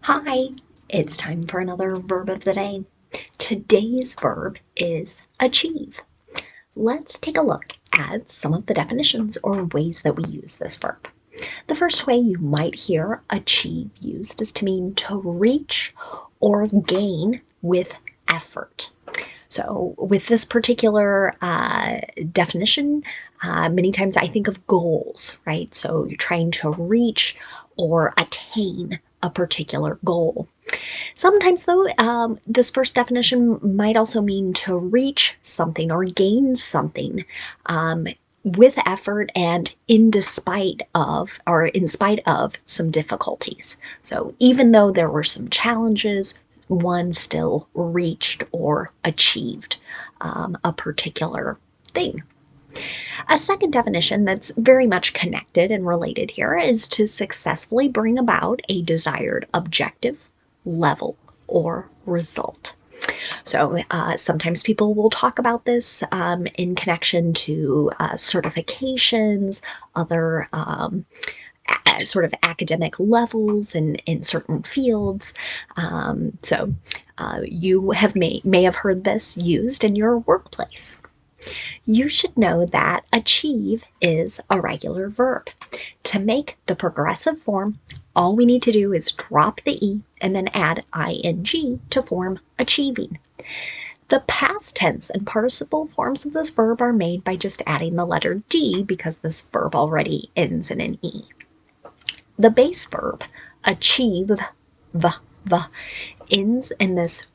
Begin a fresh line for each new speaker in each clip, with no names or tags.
Hi, it's time for another verb of the day. Today's verb is achieve. Let's take a look at some of the definitions or ways that we use this verb. The first way you might hear achieve used is to mean to reach or gain with effort. So, with this particular definition, many times I think of goals, right? So, you're trying to reach or attain a particular goal. Sometimes, though, this first definition might also mean to reach something or gain something with effort and in spite of some difficulties. So, even though there were some challenges, one still reached or achieved a particular thing. A second definition that's very much connected and related here is to successfully bring about a desired objective, level, or result. So sometimes people will talk about this in connection to certifications, other sort of academic levels in certain fields. You may have heard this used in your workplace. You should know that achieve is a regular verb. To make the progressive form, all we need to do is drop the E and then add ing to form achieving. The past tense and participle forms of this verb are made by just adding the letter D because this verb already ends in an E. The base verb, achieve, ends in this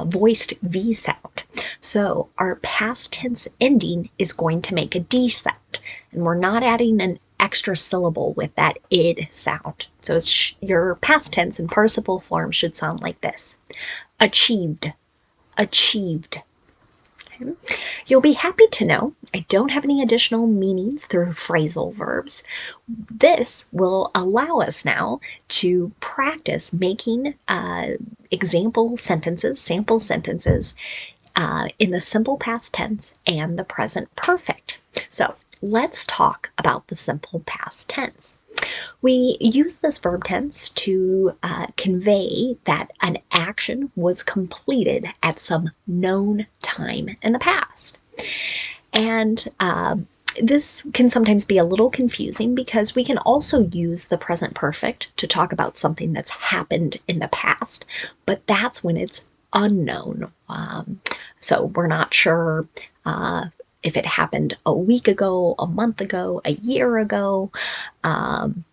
voiced V sound. So our past tense ending is going to make a D sound, and we're not adding an extra syllable with that id sound. So your past tense and participle form should sound like this: achieved, achieved. Okay. You'll be happy to know I don't have any additional meanings through phrasal verbs. This will allow us now to practice making sample sentences in the simple past tense and the present perfect. So let's talk about the simple past tense. We use this verb tense to convey that an action was completed at some known time in the past. And this can sometimes be a little confusing because we can also use the present perfect to talk about something that's happened in the past, but that's when it's unknown. So we're not sure if it happened a week ago, a month ago, a year ago. And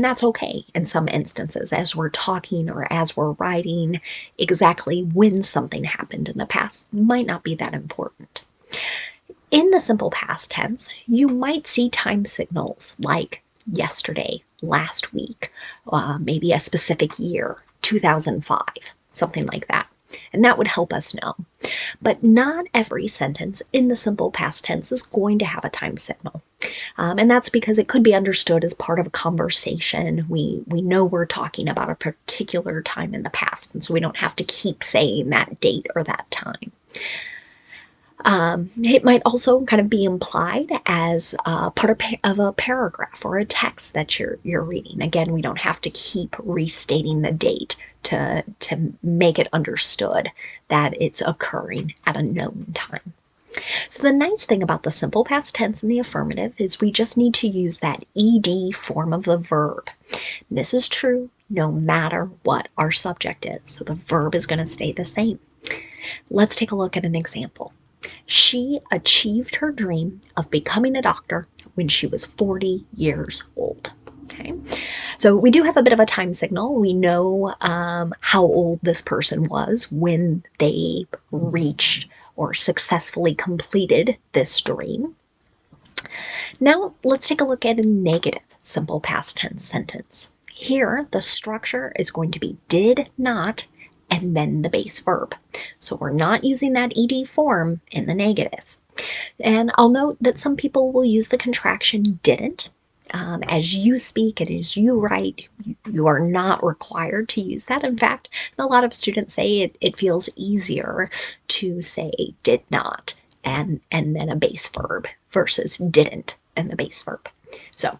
that's okay in some instances, as we're talking or as we're writing. Exactly when something happened in the past might not be that important. In the simple past tense, you might see time signals like yesterday, last week, maybe a specific year, 2005, something like that. And that would help us know. But not every sentence in the simple past tense is going to have a time signal. And that's because it could be understood as part of a conversation. We know we're talking about a particular time in the past, and so we don't have to keep saying that date or that time. It might also kind of be implied as part of a paragraph or a text that you're reading. Again, we don't have to keep restating the date to make it understood that it's occurring at a known time. So the nice thing about the simple past tense and the affirmative is we just need to use that ed form of the verb. This is true no matter what our subject is. So the verb is going to stay the same. Let's take a look at an example. She achieved her dream of becoming a doctor when she was 40 years old. Okay, so we do have a bit of a time signal. We know how old this person was when they reached or successfully completed this dream. Now let's take a look at a negative simple past tense sentence. Here, the structure is going to be did not and then the base verb. So we're not using that ed form in the negative. And I'll note that some people will use the contraction didn't. As you speak and as you write, you are not required to use that. In fact, a lot of students say it feels easier to say did not and then a base verb versus didn't and the base verb. So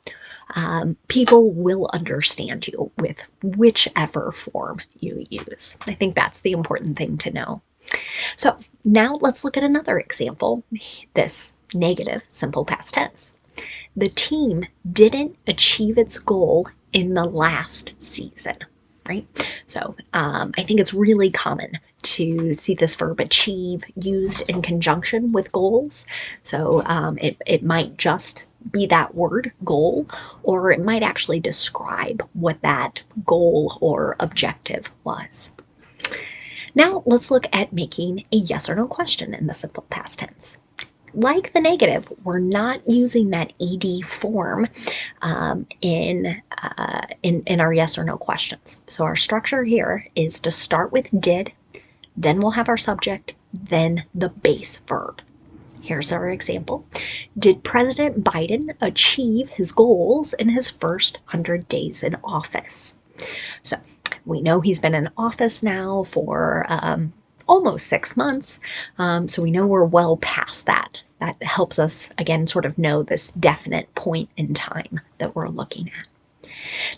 people will understand you with whichever form you use. I think that's the important thing to know. So now let's look at another example, this negative simple past tense. The team didn't achieve its goal in the last season, right? So I think it's really common to see this verb achieve used in conjunction with goals. So it might just be that word goal, or it might actually describe what that goal or objective was. Now let's look at making a yes or no question in the simple past tense. Like the negative, we're not using that ed form in our yes or no questions. So our structure here is to start with did, then we'll have our subject, then the base verb. Here's our example. Did President Biden achieve his goals in his first 100 days in office? So we know he's been in office now for almost 6 months, so we know we're well past that. That helps us, again, sort of know this definite point in time that we're looking at.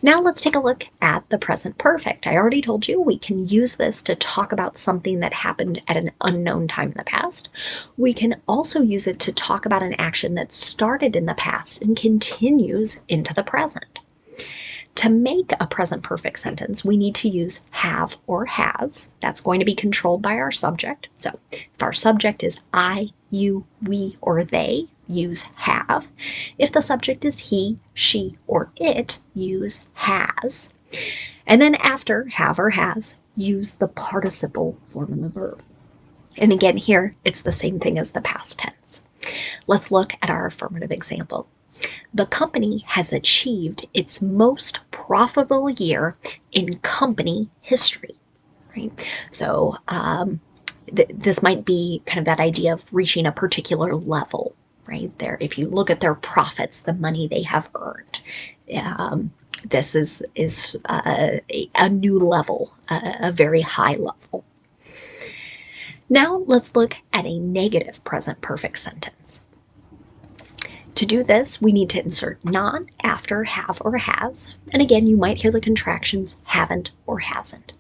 Now let's take a look at the present perfect. I already told you we can use this to talk about something that happened at an unknown time in the past. We can also use it to talk about an action that started in the past and continues into the present. To make a present perfect sentence, we need to use have or has. That's going to be controlled by our subject. So if our subject is I, you, we, or they, use have. If the subject is he, she, or it, use has. And then after have or has, use the participle form of the verb. And again, here, it's the same thing as the past tense. Let's look at our affirmative example. The company has achieved its most profitable year in company history, right? So this might be kind of that idea of reaching a particular level, right? There, if you look at their profits, the money they have earned, this is a new level, a very high level. Now let's look at a negative present perfect sentence. To do this, we need to insert not after have or has. And again, you might hear the contractions haven't or hasn't.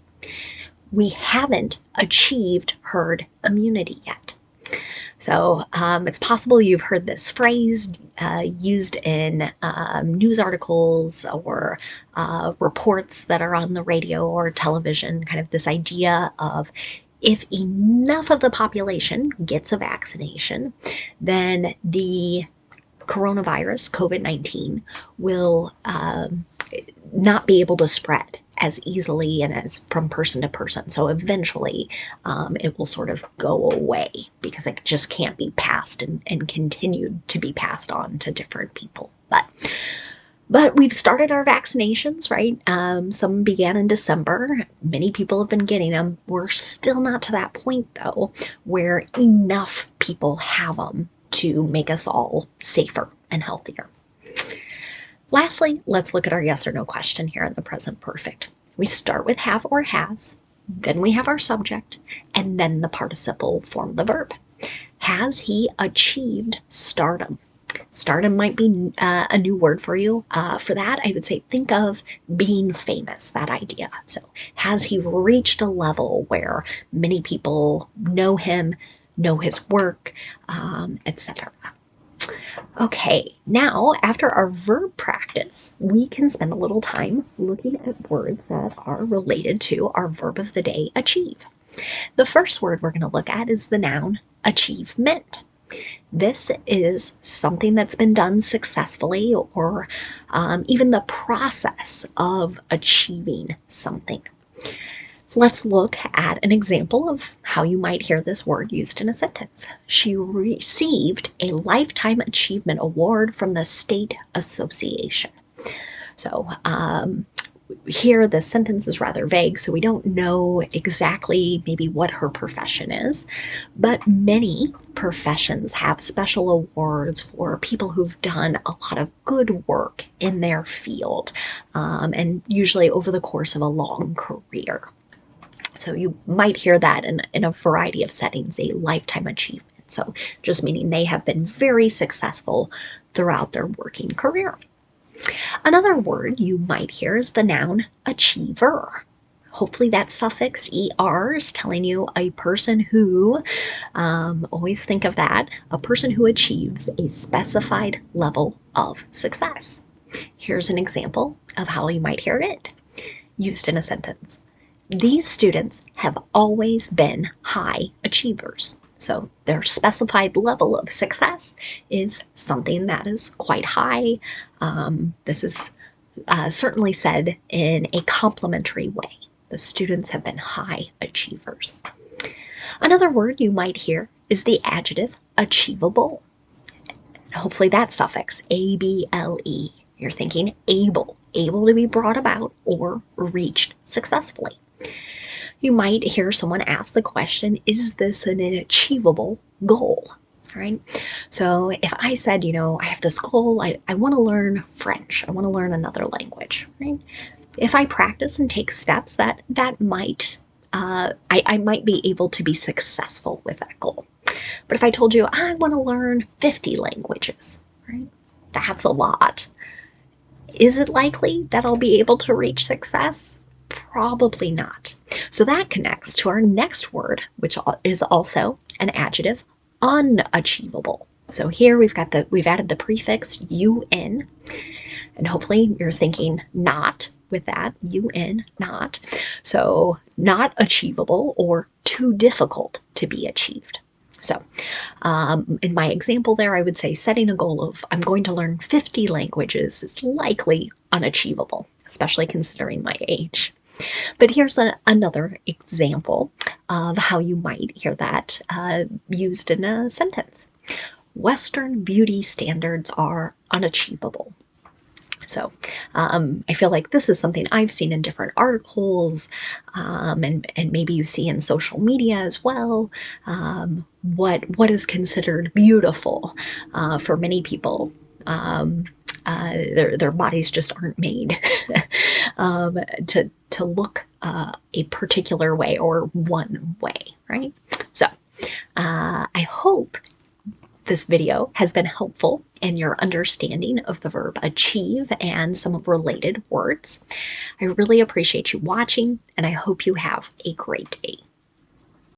We haven't achieved herd immunity yet. So it's possible you've heard this phrase used in news articles or reports that are on the radio or television, kind of this idea of if enough of the population gets a vaccination, then the coronavirus, COVID-19, will not be able to spread as easily and as from person to person. So eventually it will sort of go away because it just can't be passed and continued to be passed on to different people. But we've started our vaccinations, right? Some began in December. Many people have been getting them. We're still not to that point, though, where enough people have them to make us all safer and healthier. Lastly, let's look at our yes or no question here in the present perfect. We start with have or has, then we have our subject, and then the participle form of the verb. Has he achieved stardom? Stardom might be a new word for you. For that, I would say think of being famous, that idea. So has he reached a level where many people know him, know his work, etc. Okay, now after our verb practice, we can spend a little time looking at words that are related to our verb of the day, achieve. The first word we're going to look at is the noun achievement. This is something that's been done successfully, or even the process of achieving something. Let's look at an example of how you might hear this word used in a sentence. She received a Lifetime Achievement Award from the State Association. So here the sentence is rather vague, so we don't know exactly maybe what her profession is, but many professions have special awards for people who've done a lot of good work in their field, and usually over the course of a long career. So you might hear that in a variety of settings, a lifetime achievement. So just meaning they have been very successful throughout their working career. Another word you might hear is the noun achiever. Hopefully that suffix er is telling you a person who, always think of that, a person who achieves a specified level of success. Here's an example of how you might hear it used in a sentence. These students have always been high achievers. So their specified level of success is something that is quite high. This is certainly said in a complimentary way. The students have been high achievers. Another word you might hear is the adjective achievable. Hopefully that suffix, able. You're thinking able to be brought about or reached successfully. You might hear someone ask the question, is this an achievable goal? Right? So if I said, I have this goal, I want to learn French, I want to learn another language, right? If I practice and take steps, that might I might be able to be successful with that goal. But if I told you I want to learn 50 languages, right? That's a lot. Is it likely that I'll be able to reach success? Probably not. So that connects to our next word, which is also an adjective, unachievable. So here we've added the prefix un, and hopefully you're thinking not with that, un, not. So not achievable or too difficult to be achieved. So in my example there, I would say setting a goal of I'm going to learn 50 languages is likely unachievable, especially considering my age. But here's another example of how you might hear that used in a sentence. Western beauty standards are unachievable. So I feel like this is something I've seen in different articles, and maybe you see in social media as well. What is considered beautiful for many people. Their bodies just aren't made to look a particular way or one way, right? So I hope this video has been helpful in your understanding of the verb achieve and some of related words. I really appreciate you watching, and I hope you have a great day.